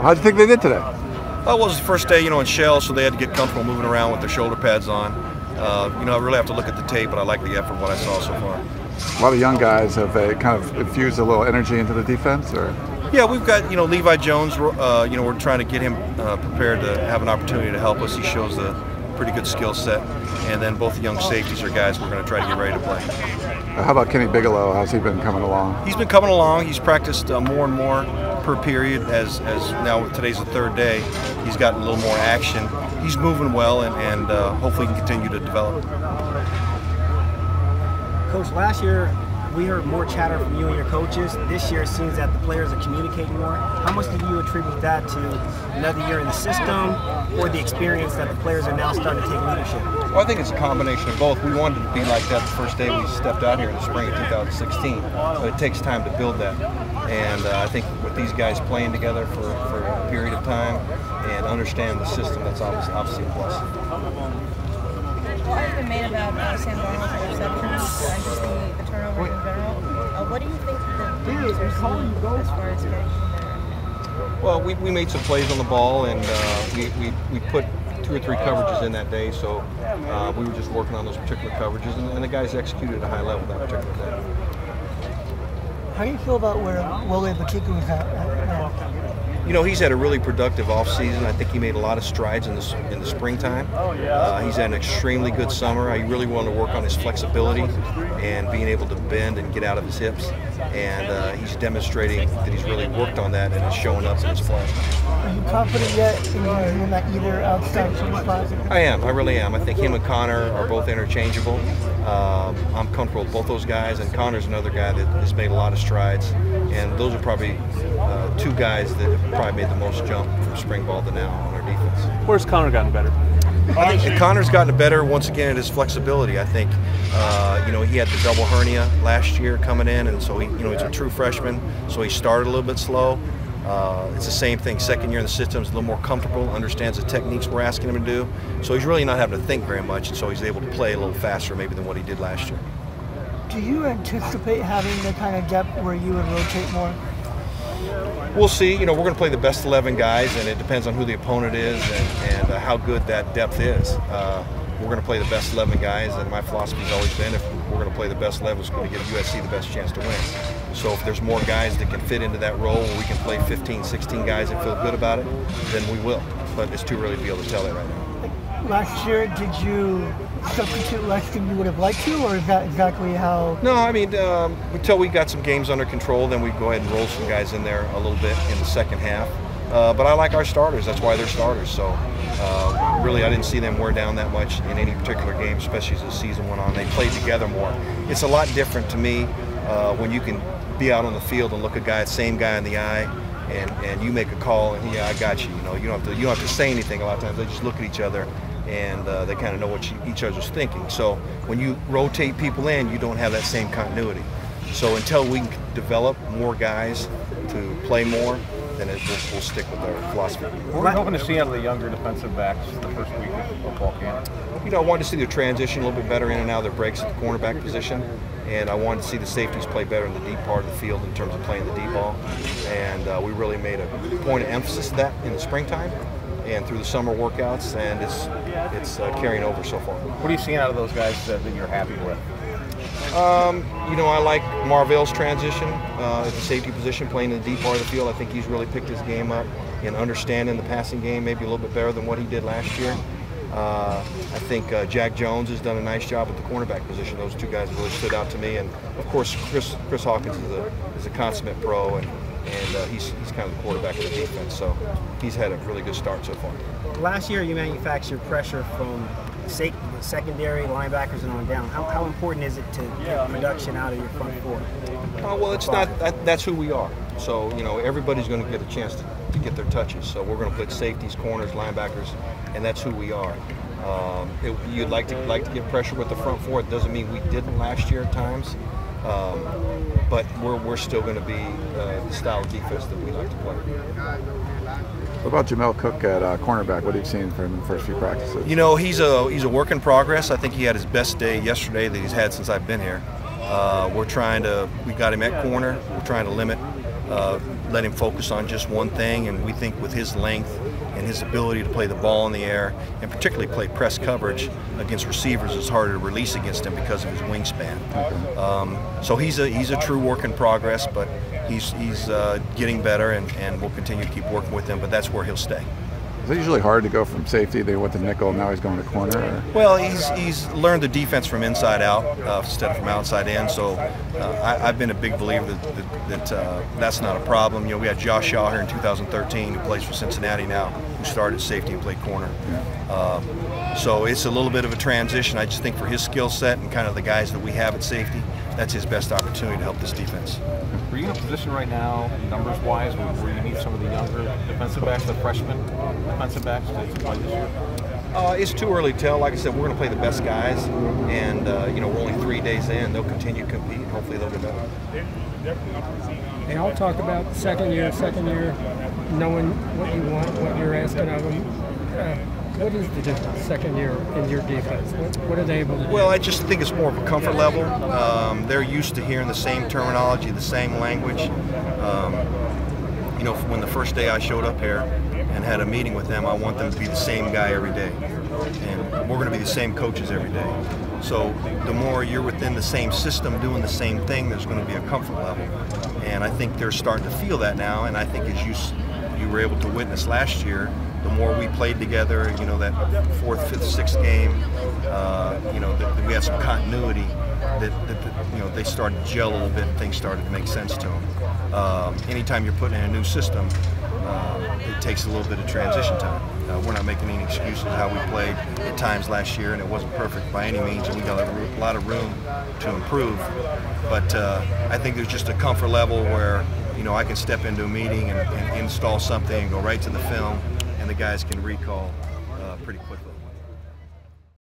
How'd you think they did today? Well, it was the first day, in shell, so they had to get comfortable moving around with their shoulder pads on. I really have to look at the tape, but I like the effort, what I saw so far. A lot of young guys. Have they kind of infused a little energy into the defense, or? Yeah, we've got, Levi Jones, we're trying to get him prepared to have an opportunity to help us. He shows a pretty good skill set. And then both the young safeties are guys we're going to try to get ready to play. How about Kenny Bigelow? How's he been coming along? He's been coming along. He's practiced more and more per period as now today's the third day. He's gotten a little more action. He's moving well, and hopefully he can continue to develop. Coach, last year we heard more chatter from you and your coaches. This year it seems that the players are communicating more. How much do you attribute that to another year in the system or the experience that the players are now starting to take leadership? Well, I think it's a combination of both. We wanted to be like that the first day we stepped out here in the spring of 2016, but it takes time to build that. And I think with these guys playing together for a period of time and understand the system, that's obviously a plus. What has been made about Sam Darnold's interceptions and just the turnovers in general? What do you think the Bears are seeing as far as getting there? Well, we made some plays on the ball, and we put 2 or 3 coverages in that day, so we were just working on those particular coverages, and the guys executed at a high level that particular day. How do you feel about where Willie Bakika was at now? He's had a really productive offseason. I think he made a lot of strides in the springtime. He's had an extremely good summer. I really wanted to work on his flexibility and being able to bend and get out of his hips. And he's demonstrating that he's really worked on that and it's showing up in his play. Are you confident yet in doing that either outside from the spot? I am. I really am. I think him and Connor are both interchangeable. I'm comfortable with both those guys, and Connor's another guy that has made a lot of strides. And those are probably 2 guys that have probably made the most jump from spring ball to now on our defense. Where's Connor gotten better? I think Connor's gotten better once again at his flexibility. I think, he had the double hernia last year coming in, and so he's a true freshman, so he started a little bit slow. It's the same thing. Second year in the system, he's a little more comfortable, understands the techniques we're asking him to do. So he's really not having to think very much, and so he's able to play a little faster maybe than what he did last year. Do you anticipate having the kind of depth where you would rotate more? We'll see. We're going to play the best 11 guys, and it depends on who the opponent is and how good that depth is. We're going to play the best 11 guys, and my philosophy has always been if we're going to play the best 11, it's going to give USC the best chance to win. So if there's more guys that can fit into that role where we can play 15, 16 guys and feel good about it, then we will. But it's too early to be able to tell that right now. Last year, did you substitute less than you would have liked to, or is that exactly how? No, I mean, until we got some games under control, then we'd go ahead and roll some guys in there a little bit in the second half. But I like our starters. That's why they're starters. So really, I didn't see them wear down that much in any particular game, especially as the season went on. They played together more. It's a lot different to me when you can be out on the field and look a same guy in the eye, and you make a call, and yeah, I got you. You don't have to say anything. A lot of times they just look at each other, and they kind of know what each other's thinking. So when you rotate people in, you don't have that same continuity. So until we can develop more guys to play more, then we'll stick with our philosophy. What are you hoping to see out of the younger defensive backs the first week of football camp? I wanted to see the transition a little bit better in and out of their breaks at the cornerback position, and I wanted to see the safeties play better in the deep part of the field in terms of playing the deep ball. And we really made a point of emphasis of that in the springtime and through the summer workouts, and it's carrying over so far. What are you seeing out of those guys that you're happy with? I like Marvell's transition at the safety position, playing in the deep part of the field. I think he's really picked his game up and understanding the passing game maybe a little bit better than what he did last year. I think Jack Jones has done a nice job at the cornerback position. Those 2 guys really stood out to me. And, of course, Chris Hawkins is a consummate pro, and he's kind of the quarterback of the defense. So he's had a really good start so far. Last year you manufactured pressure from secondary, linebackers, and on down. How important is it to get production out of your front four? Well, it's not. That's who we are. So everybody's going to get a chance to get their touches. So we're going to put safeties, corners, linebackers, and that's who we are. You'd like to get pressure with the front four. It doesn't mean we didn't last year at times, but we're still going to be the style of defense that we like to play. What about Jamel Cook at cornerback? What have you seen from him in the first few practices? He's a work in progress. I think he had his best day yesterday that he's had since I've been here. We got him at corner. We're trying to limit let him focus on just one thing, and we think with his length and his ability to play the ball in the air, and particularly play press coverage against receivers, is harder to release against him because of his wingspan. So he's a true work in progress, but he's getting better, and we'll continue to keep working with him, but that's where he'll stay. Is it usually hard to go from safety? They went to nickel, now he's going to corner? Or? Well, he's learned the defense from inside out instead of from outside in. So I've been a big believer that's not a problem. You know, we had Josh Shaw here in 2013, who plays for Cincinnati now, who started safety and played corner. So it's a little bit of a transition. I just think for his skill set and kind of the guys that we have at safety, that's his best opportunity to help this defense. Are you in a position right now, numbers-wise, where you need some of the younger defensive backs, the freshman defensive backs, to play this year? It's too early to tell. Like I said, we're going to play the best guys, and you know, we're only 3 days in. They'll continue to compete, and hopefully they'll get better. They all talk about second year, knowing what you want, what you're asking of them. What is the difference second year in your defense? What are they able to do? Well, I just think it's more of a comfort level. They're used to hearing the same terminology, the same language. You know, when the first day I showed up here and had a meeting with them, I want them to be the same guy every day. And we're going to be the same coaches every day. So the more you're within the same system doing the same thing, there's going to be a comfort level. And I think they're starting to feel that now, and I think as you were able to witness last year, the more we played together, you know, that 4th, 5th, 6th game, you know, that we had some continuity, that you know, they started to gel a little bit and things started to make sense to them. Anytime you're putting in a new system, it takes a little bit of transition time. We're not making any excuses how we played at times last year, and it wasn't perfect by any means, and we got a lot of room to improve. But I think there's just a comfort level where, you know, I can step into a meeting and install something and go right to the film, and the guys can recall pretty quickly.